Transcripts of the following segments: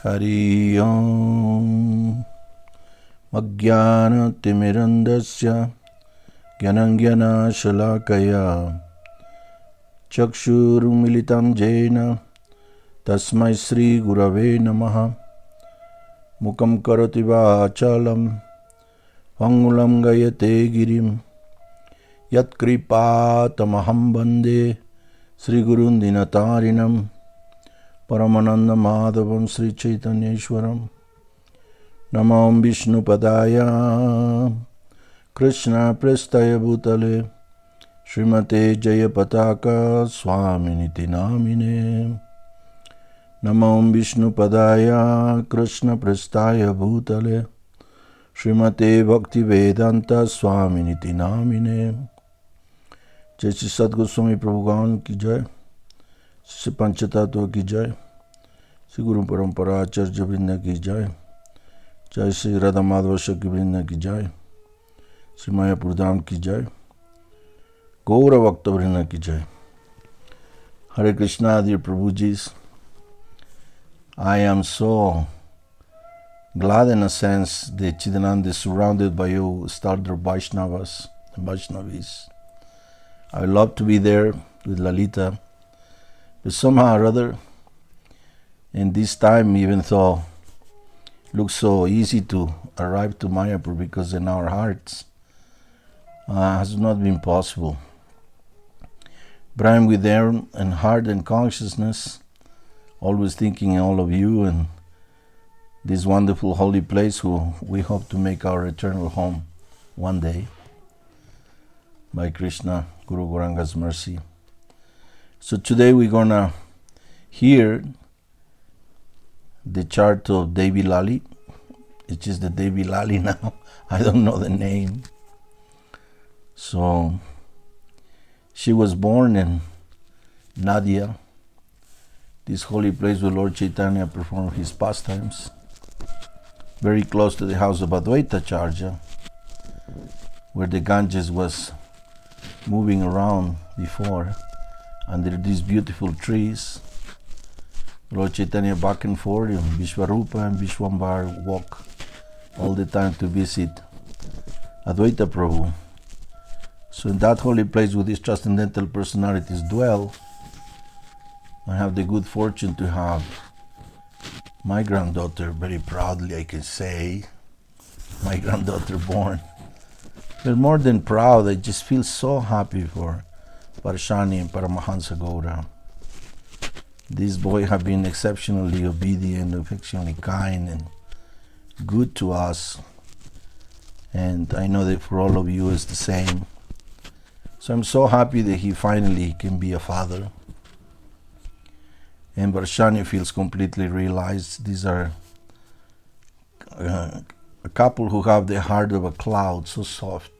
Hari Om Magyana Timirandasya Gyanangyana Shalakaya Chakshurumilitam Jena Tasmai Sri Gurave Namaha Mukam Karati Vachalam Pangulam Gayate Girim Yat Kripa Tamaham Bande Sri Gurun Dinatarinam Paramananda Madhavam Sri Chaitanyeshwaram Namam Vishnu Padaya Krishna Prestaya Bhutale Srimate Jaya Pataka Swaminiti Namine Namam Vishnu Padaya Krishna Prestaya Bhutale Srimate Bhakti Vedanta Swaminiti Namine Jai Shri Sadguru Swami Prabhupada ki jai, Shri Panchatattva ki jai, Shri Guru Parampara Acharya Vrinda ki jai, Jai Shri Radha Madhava Shakti Vrinda ki jai, Shri Mayapur Dham ki jai, Gaura Bhakta Vrinda ki jai. Hare Krishna, dear Prabhujis. I am so glad in a sense that Chidananda is surrounded by you, Starter Vaishnavas and Vaishnavis. I would love to be there with Lalita, but somehow or other, in this time, even though it looks so easy to arrive to Mayapur because in our hearts, has not been possible. But I am with there in heart and consciousness, always thinking all of you and this wonderful holy place who we hope to make our eternal home one day by Krishna, Guru Gauranga's mercy. So today we're gonna hear the chart of Devi Lali. It is the Devi Lali now. I don't know the name. So she was born in Nadia, this holy place where Lord Chaitanya performed his pastimes, very close to the house of Advaita Acharya, where the Ganges was moving around before under these beautiful trees. Lord Chaitanya back and forth, and Vishwarupa and Vishwambar walk all the time to visit Advaita Prabhu. So in that holy place where these transcendental personalities dwell, I have the good fortune to have my granddaughter, very proudly I can say, my granddaughter born. But more than proud, I just feel so happy for Parashani and Paramahansa Gaura. These boys have been exceptionally obedient, affectionately kind, and good to us. And I know that for all of you it's the same. So I'm so happy that he finally can be a father. And Parashani feels completely realized. These are a couple who have the heart of a cloud, so soft.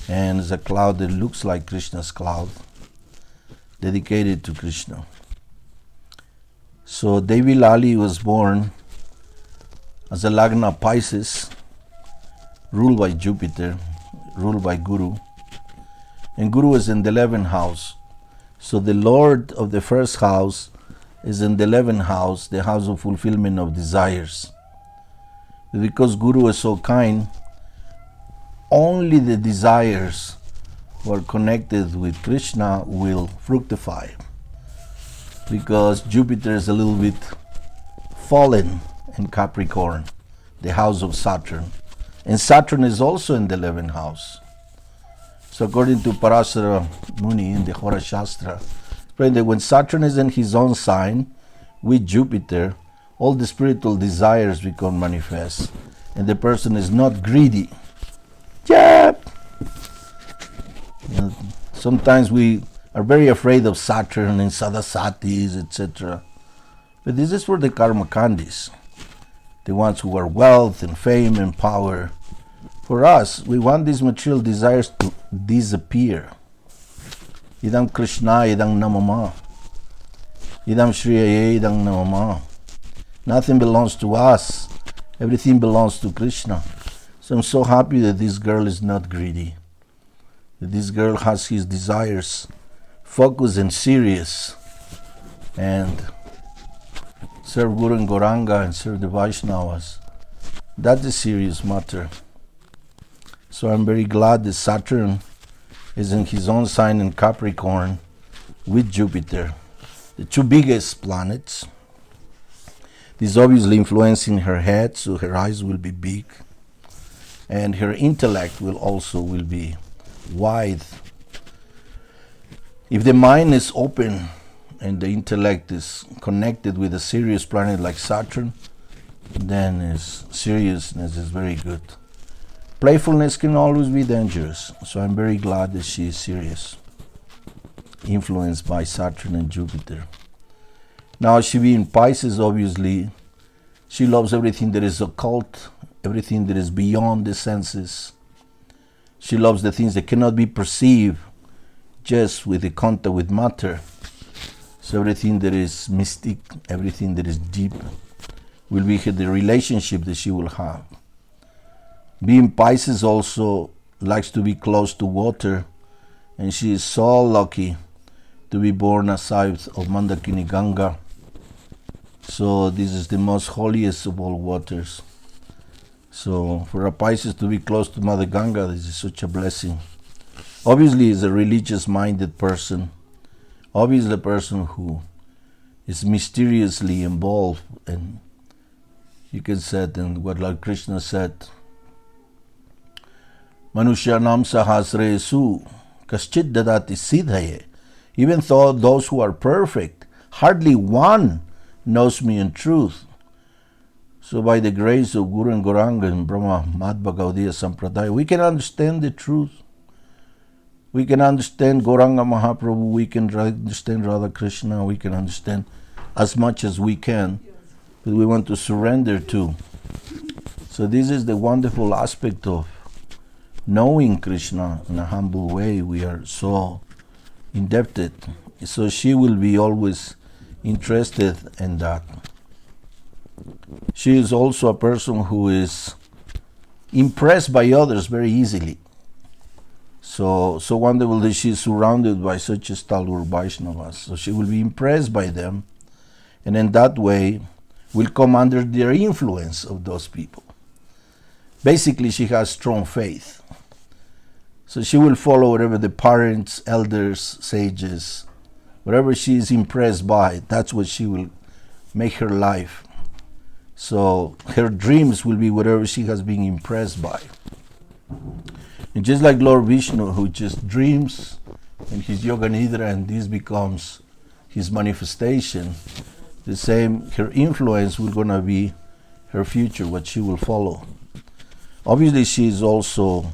And it's a cloud that looks like Krishna's cloud, dedicated to Krishna. So Devi Lali was born as a Lagna Pisces, ruled by Jupiter, ruled by Guru. And Guru is in the 11th house. So the Lord of the first house is in the 11th house, the house of fulfillment of desires. Because Guru is so kind, only the desires who are connected with Krishna will fructify. Because Jupiter is a little bit fallen in Capricorn, the house of Saturn. And Saturn is also in the 11th house. So according to Parasara Muni in the Hora Shastra, that when Saturn is in his own sign with Jupiter, all the spiritual desires become manifest, and the person is not greedy. Yep. Sometimes we are very afraid of Saturn and Sadasatis, etc. But this is for the karma kandis, the ones who are wealth and fame and power. For us, we want these material desires to disappear. Idam Krishna, idam Namama. Idam Shriya, idam Namama. Nothing belongs to us. Everything belongs to Krishna. So I'm so happy that this girl is not greedy. That this girl has his desires focused and serious. And serve Guru and Gauranga and serve the Vaishnavas. That's a serious matter. So I'm very glad that Saturn is in his own sign in Capricorn with Jupiter, the two biggest planets. This is obviously influencing her head, so her eyes will be big, and her intellect will be wide. If the mind is open and the intellect is connected with a serious planet like Saturn, then his seriousness is very good. Playfulness can always be dangerous, so I'm very glad that she is serious, influenced by Saturn and Jupiter. Now, she being Pisces, obviously, she loves everything that is occult, everything that is beyond the senses. She loves the things that cannot be perceived just with the contact with matter. So everything that is mystic, everything that is deep, will be the relationship that she will have. Being Pisces also likes to be close to water, and she is so lucky to be born aside of Mandakini Ganga. So this is the most holiest of all waters. So for a Pisces to be close to Mother Ganga, this is such a blessing. Obviously, is a religious-minded person. Obviously, a person who is mysteriously involved, and you can say, and what Lord Krishna said, Manushyanam sahasresu kaschid dadati siddhaye. Even though those who are perfect, hardly one knows me in truth. So by the grace of Guru and Gauranga and Brahma Madhva Gaudiya Sampradaya, we can understand the truth. We can understand Gauranga Mahaprabhu, we can understand Radha Krishna, we can understand as much as we can, but we want to surrender to. So this is the wonderful aspect of knowing Krishna in a humble way. We are so indebted. So she will be always interested in that. She is also a person who is impressed by others very easily. So wonderful that she is surrounded by such a stalwart Vaishnavas. So she will be impressed by them, and in that way will come under their influence of those people. Basically, she has strong faith. So she will follow whatever the parents, elders, sages, whatever she is impressed by, that's what she will make her life. So her dreams will be whatever she has been impressed by. And just like Lord Vishnu, who just dreams in his Yoga Nidra, and this becomes his manifestation, the same, her influence will gonna be her future, what she will follow. Obviously, she is also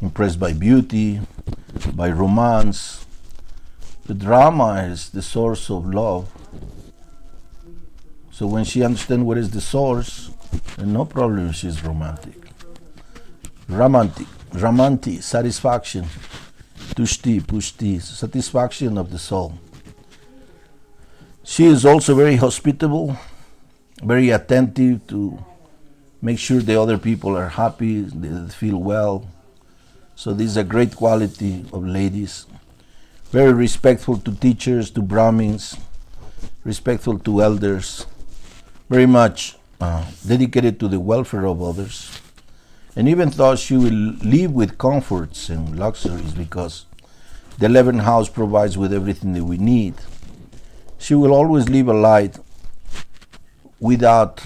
impressed by beauty, by romance. The drama is the source of love. So when she understands what is the source, then no problem if she's romantic. Ramanti, satisfaction. Tushti, pushti, satisfaction of the soul. She is also very hospitable, very attentive to make sure the other people are happy, they feel well. So this is a great quality of ladies. Very respectful to teachers, to Brahmins, respectful to elders, very much dedicated to the welfare of others. And even though she will live with comforts and luxuries because the 11th house provides with everything that we need, she will always live a life without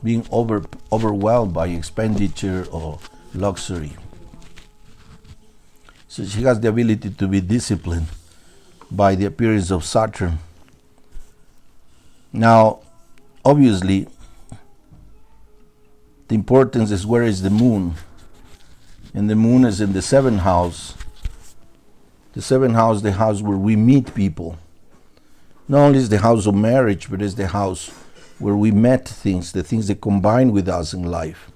being overwhelmed by expenditure or luxury. So she has the ability to be disciplined by the appearance of Saturn. Now, obviously, the importance is where is the moon. And the moon is in the 7th house. The 7th house, the house where we meet people. Not only is the house of marriage, but it's the house where we met things, the things that combine with us in life.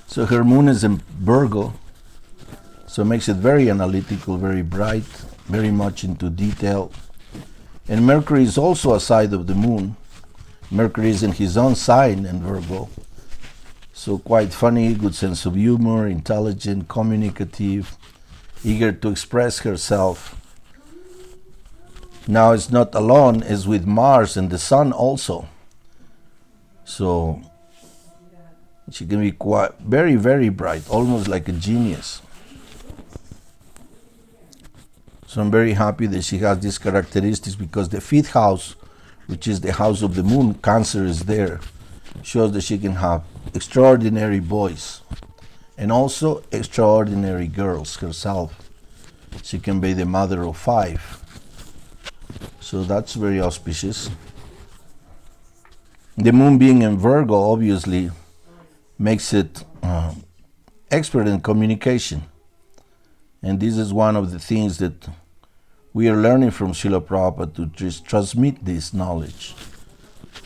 So her moon is in Virgo, so it makes it very analytical, very bright, very much into detail. And Mercury is also a side of the moon. Mercury is in his own sign in Virgo. So quite funny, good sense of humor, intelligent, communicative, eager to express herself. Now it's not alone, it's with Mars and the Sun also. So she can be quite very, very bright, almost like a genius. So I'm very happy that she has these characteristics, because the 5th house, which is the house of the moon, Cancer, is there. Shows that she can have extraordinary boys and also extraordinary girls herself. She can be the mother of 5. So that's very auspicious. The moon being in Virgo obviously makes it expert in communication. And this is one of the things that we are learning from Srila Prabhupada, to just transmit this knowledge,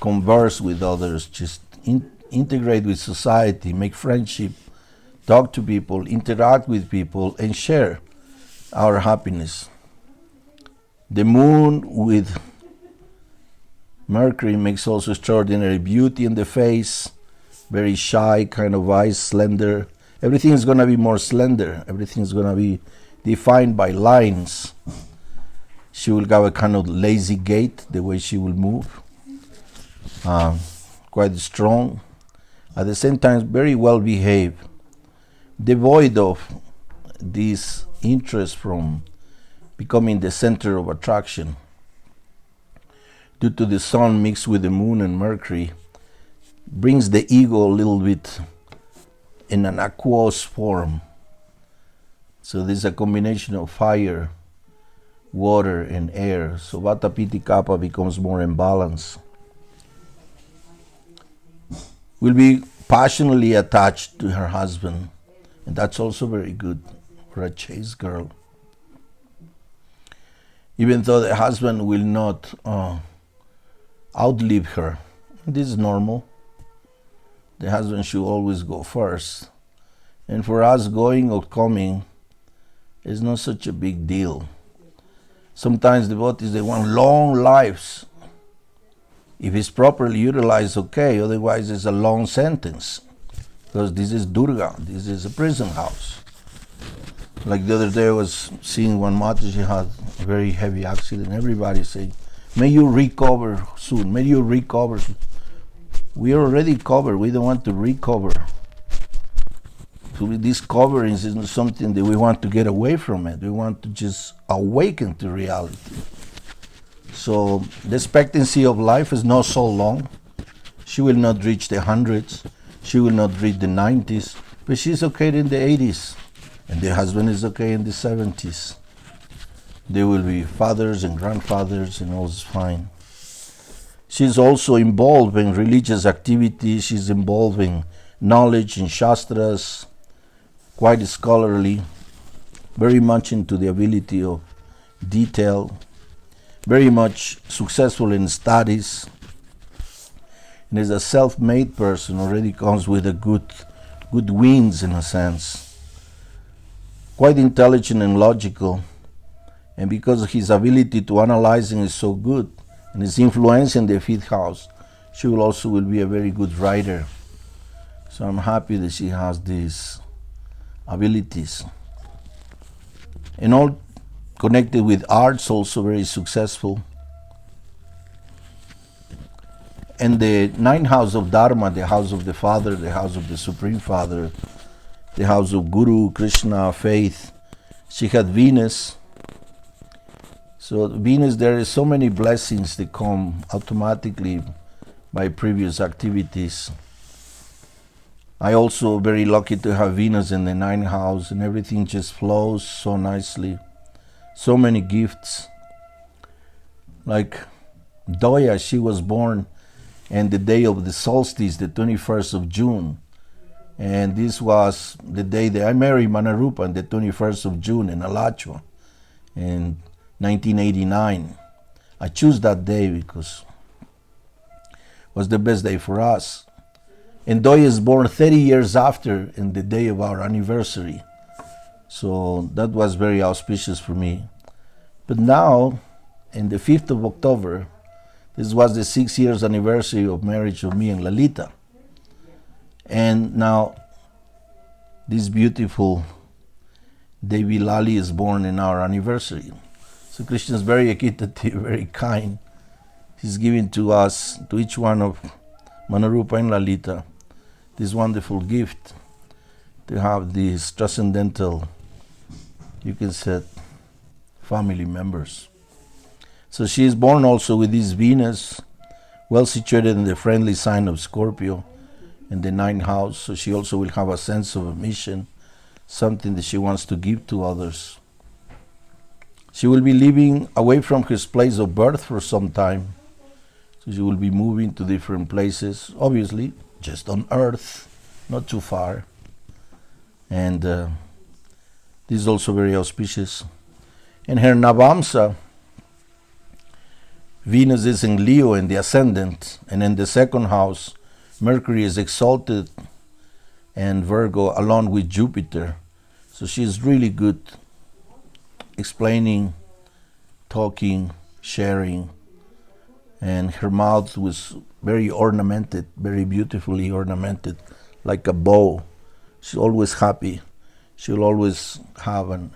converse with others, just integrate with society, make friendship, talk to people, interact with people, and share our happiness. The moon with Mercury makes also extraordinary beauty in the face, very shy, kind of eyes, slender. Everything is going to be more slender. Everything is going to be defined by lines. She will have a kind of lazy gait, the way she will move. Quite strong. At the same time, very well behaved. Devoid of this interest from becoming the center of attraction. Due to the sun mixed with the moon and Mercury, brings the ego a little bit in an aqueous form. So there's a combination of fire, water, and air. So Vata Pitta Kapha becomes more in balance. Will be passionately attached to her husband, and that's also very good for a chaste girl. Even though the husband will not outlive her. This is normal. The husband should always go first. And for us, going or coming is not such a big deal. Sometimes devotees, they want long lives. If it's properly utilized, okay. Otherwise, it's a long sentence. Because this is Durga. This is a prison house. Like the other day, I was seeing one mother, she had a very heavy accident. Everybody said, may you recover soon. May you recover soon. We are already covered. We don't want to recover. So these coverings is not something that we want to get away from it. We want to just awaken to reality. So the expectancy of life is not so long. She will not reach the hundreds. She will not reach the 90s. But she's okay in the 80s. And the husband is okay in the 70s. They will be fathers and grandfathers, and all is fine. She's also involved in religious activities. She's involved in knowledge in Shastras, quite scholarly, very much into the ability of detail, very much successful in studies, and is a self-made person, already comes with a good wings in a sense. Quite intelligent and logical, and because of his ability to analyzing is so good, and his influence in the 5th house, she will also be a very good writer. So I'm happy that she has these abilities. And all connected with arts, also very successful. And the 9th house of Dharma, the house of the Father, the house of the Supreme Father, the house of Guru, Krishna, faith. She had Venus. So Venus, there is so many blessings that come automatically by previous activities. I also very lucky to have Venus in the 9th house, and everything just flows so nicely. So many gifts. Like Doya, she was born on the day of the solstice, the 21st of June. And this was the day that I married Manarupa, on the 21st of June in Alachua in 1989. I chose that day because it was the best day for us. And Doya is born 30 years after, in the day of our anniversary. So that was very auspicious for me. But now, in the 5th of October, this was the 6 years anniversary of marriage of me and Lalita. And now, this beautiful Devi Lali is born in our anniversary. So Krishna is very equitative, very kind. He's giving to us, to each one of Manarupa and Lalita, this wonderful gift to have these transcendental, you can say, family members. So she is born also with this Venus, well situated in the friendly sign of Scorpio in the ninth house. So she also will have a sense of a mission, something that she wants to give to others. She will be living away from her place of birth for some time. So she will be moving to different places, obviously, just on Earth, not too far. And this is also very auspicious. In her Navamsa, Venus is in Leo in the ascendant, and in the second house, Mercury is exalted and Virgo along with Jupiter. So she is really good explaining, talking, sharing, and her mouth was very ornamented, very beautifully ornamented, like a bow. She's always happy. She'll always have an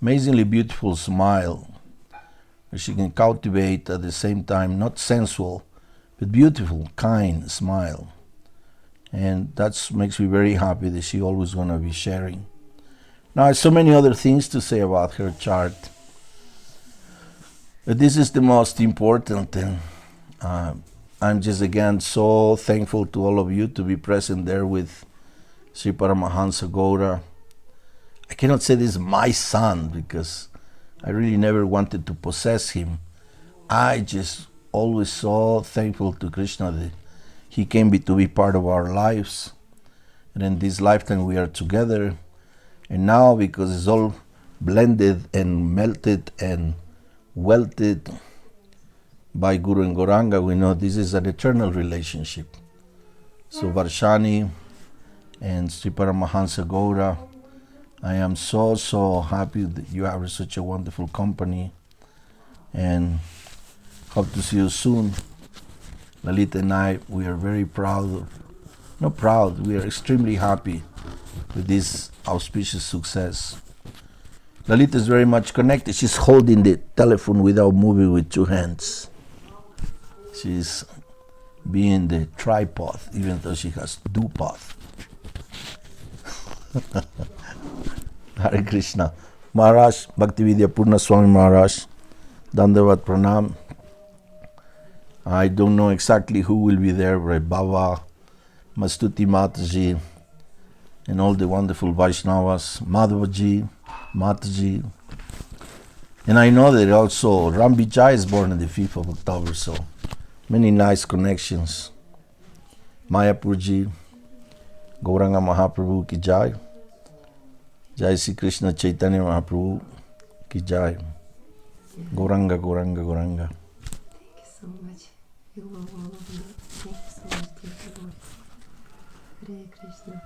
amazingly beautiful smile. She can cultivate at the same time, not sensual, but beautiful, kind smile. And that makes me very happy that she's always going to be sharing. Now, there's so many other things to say about her chart, but this is the most important. And I'm just again so thankful to all of you to be present there with Sri Paramahansa Gaura. I cannot say this is my son because I really never wanted to possess him. I just always so thankful to Krishna that he came to be part of our lives. And in this lifetime we are together. And now because it's all blended and melted and welted by Guru and Gauranga, we know this is an eternal relationship. So Varshani and Sri Paramahansa Gaura, I am so happy that you have such a wonderful company and hope to see you soon. Lalita and I, we are very proud, not proud, we are extremely happy with this auspicious success. Lalita is very much connected. She's holding the telephone without moving with two hands. She's being the tripod, even though she has two paths. Hare Krishna. Maharaj, Bhaktividya Purna Swami Maharaj, Dandavat Pranam. I don't know exactly who will be there, but Baba, Mastuti Mataji, and all the wonderful Vaishnavas, Madhavaji, Mataji. And I know that also Ram Vijay is born on the 5th of October, so many nice connections. Mayapurji, Gauranga Mahaprabhu ki jai. Jai Sri Krishna Chaitanya Mahaprabhu ki jai. Gauranga, Gauranga, Gauranga. Thank you so much. You love all of you. Thank you so much, dear Lord. Hare Krishna.